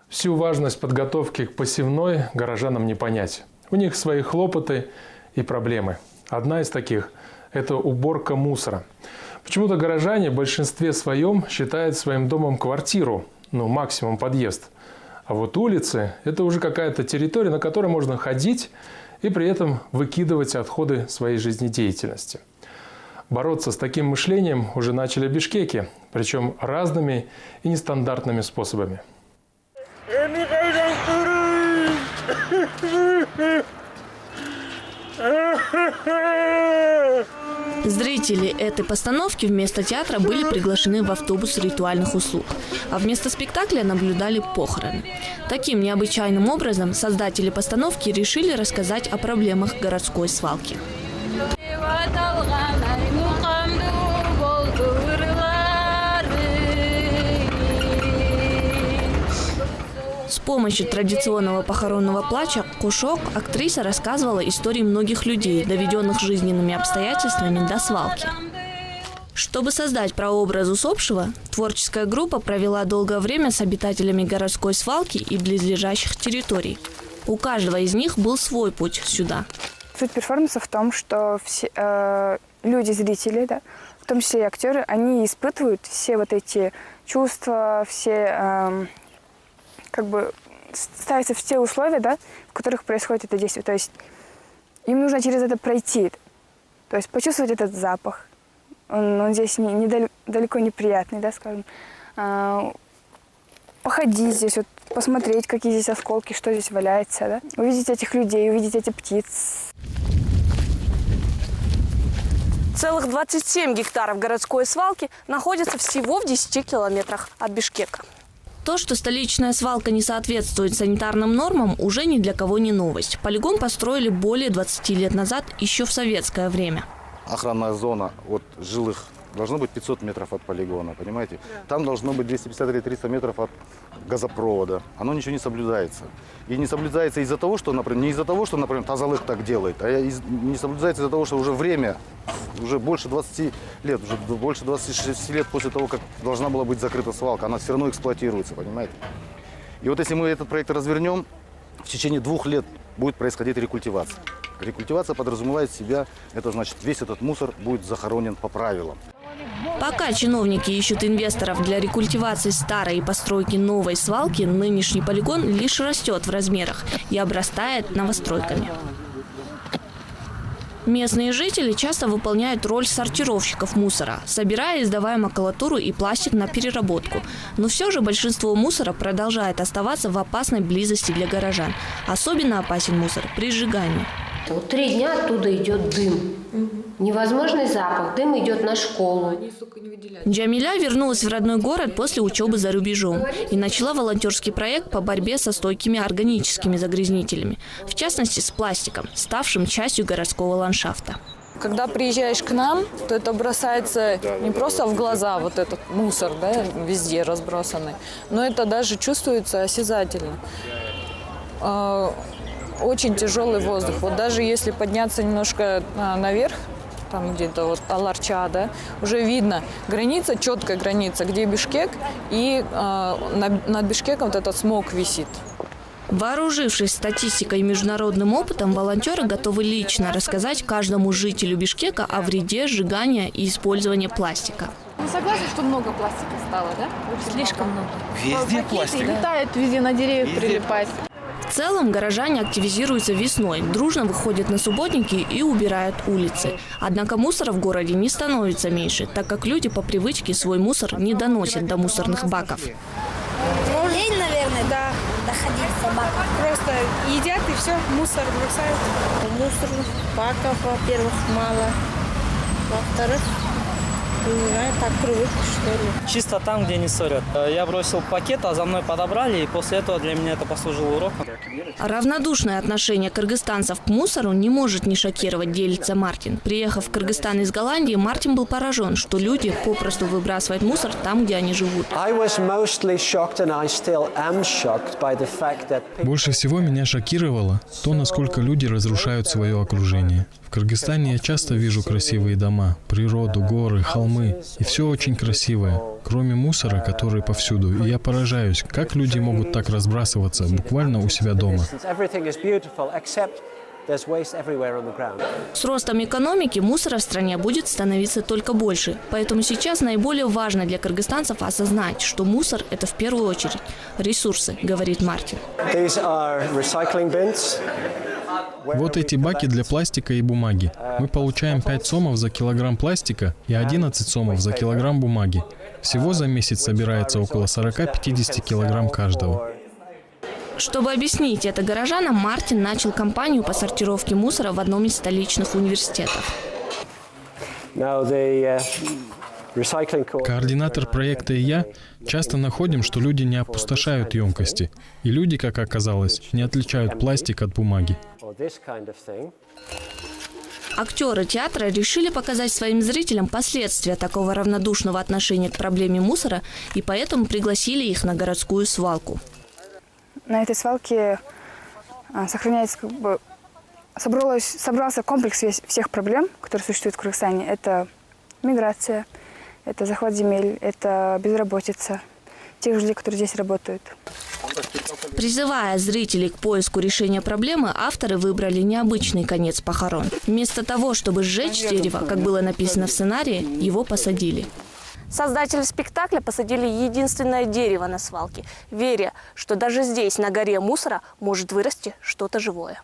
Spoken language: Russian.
Всю важность подготовки к посевной горожанам не понять. У них свои хлопоты и проблемы. Одна из таких – это уборка мусора. Почему-то горожане в большинстве своем считают своим домом квартиру, максимум подъезд. А вот улицы – это уже какая-то территория, на которой можно ходить и при этом выкидывать отходы своей жизнедеятельности. Бороться с таким мышлением уже начали в Бишкеке, причем разными и нестандартными способами. Зрители этой постановки вместо театра были приглашены в автобус ритуальных услуг, а вместо спектакля наблюдали похороны. Таким необычайным образом создатели постановки решили рассказать о проблемах городской свалки. С помощью традиционного похоронного плача «Кушок» актриса рассказывала истории многих людей, доведенных жизненными обстоятельствами до свалки. Чтобы создать прообраз усопшего, творческая группа провела долгое время с обитателями городской свалки и близлежащих территорий. У каждого из них был свой путь сюда. Суть перформанса в том, что все, люди, зрители, в том числе и актеры, они испытывают все вот эти чувства, все... ставятся в те условия, в которых происходит это действие. То есть им нужно через это пройти, то есть почувствовать этот запах. Он здесь далеко неприятный, скажем. Походить здесь, посмотреть, какие здесь осколки, что здесь валяется, увидеть этих людей, увидеть эти птиц. Целых 27 гектаров городской свалки находятся всего в 10 километрах от Бишкека. То, что столичная свалка не соответствует санитарным нормам, уже ни для кого не новость. Полигон построили более 20 лет назад, еще в советское время. Охранная зона от жилых должно быть 500 метров от полигона, понимаете? Да. Там должно быть 250-300 метров от газопровода. Оно ничего не соблюдается. И не соблюдается из-за того, что, например, не из-за того, что, например, Тазалык так делает, а не соблюдается из-за того, что уже время, уже больше 20 лет, уже больше 26 лет после того, как должна была быть закрыта свалка, она все равно эксплуатируется, понимаете? И вот если мы этот проект развернем, в течение 2 лет будет происходить рекультивация. Рекультивация подразумевает в себя, это значит, весь этот мусор будет захоронен по правилам. Пока чиновники ищут инвесторов для рекультивации старой и постройки новой свалки, нынешний полигон лишь растет в размерах и обрастает новостройками. Местные жители часто выполняют роль сортировщиков мусора, собирая и сдавая макулатуру и пластик на переработку. Но все же большинство мусора продолжает оставаться в опасной близости для горожан. Особенно опасен мусор при сжигании. 3 дня оттуда идет дым. Невозможный запах. Дым идет на школу. Джамиля вернулась в родной город после учебы за рубежом и начала волонтерский проект по борьбе со стойкими органическими загрязнителями, в частности с пластиком, ставшим частью городского ландшафта. Когда приезжаешь к нам, то это бросается не просто в глаза, вот этот мусор, везде разбросанный, но это даже чувствуется осязательно. Очень тяжелый воздух. Вот даже если подняться немножко наверх, там где-то Аларча, уже видно граница, четкая граница, где Бишкек, и над Бишкеком вот этот смог висит. Вооружившись статистикой и международным опытом, волонтеры готовы лично рассказать каждому жителю Бишкека о вреде сжигания и использования пластика. Вы согласны, что много пластика стало, да? Слишком много. Везде пластик. Летает везде, на деревьях прилипает. В целом горожане активизируются весной, дружно выходят на субботники и убирают улицы. Однако мусора в городе не становится меньше, так как люди по привычке свой мусор не доносят до мусорных баков. Лень, наверное, доходить до баков. Просто едят и все, мусор бросают. Мусорных баков, во-первых, мало. Во-вторых, не знаю, так привыкли, что ли. Чисто там, где не ссорят. Я бросил пакет, а за мной подобрали, и после этого для меня это послужило уроком. Равнодушное отношение кыргызстанцев к мусору не может не шокировать, делится Мартин. Приехав в Кыргызстан из Голландии, Мартин был поражен, что люди попросту выбрасывают мусор там, где они живут. Больше всего меня шокировало то, насколько люди разрушают свое окружение. В Кыргызстане я часто вижу красивые дома, природу, горы, холмы. домы, и все очень красивое, кроме мусора, который повсюду. И я поражаюсь, как люди могут так разбрасываться буквально у себя дома. С ростом экономики мусора в стране будет становиться только больше. Поэтому сейчас наиболее важно для кыргызстанцев осознать, что мусор – это в первую очередь ресурсы, говорит Мартин. Вот эти баки для пластика и бумаги. Мы получаем 5 сомов за килограмм пластика и 11 сомов за килограмм бумаги. Всего за месяц собирается около 40-50 килограмм каждого. Чтобы объяснить это горожанам, Мартин начал кампанию по сортировке мусора в одном из столичных университетов. Координатор проекта и я часто находим, что люди не опустошают емкости. И люди, как оказалось, не отличают пластик от бумаги. Актеры театра решили показать своим зрителям последствия такого равнодушного отношения к проблеме мусора и поэтому пригласили их на городскую свалку. На этой свалке сохраняется, собрался комплекс всех проблем, которые существуют в Кыргызстане. Это миграция, это захват земель, это безработица тех людей, которые здесь работают. Призывая зрителей к поиску решения проблемы, авторы выбрали необычный конец похорон. Вместо того, чтобы сжечь дерево, как было написано в сценарии, его посадили. Создатели спектакля посадили единственное дерево на свалке, веря, что даже здесь, на горе мусора, может вырасти что-то живое.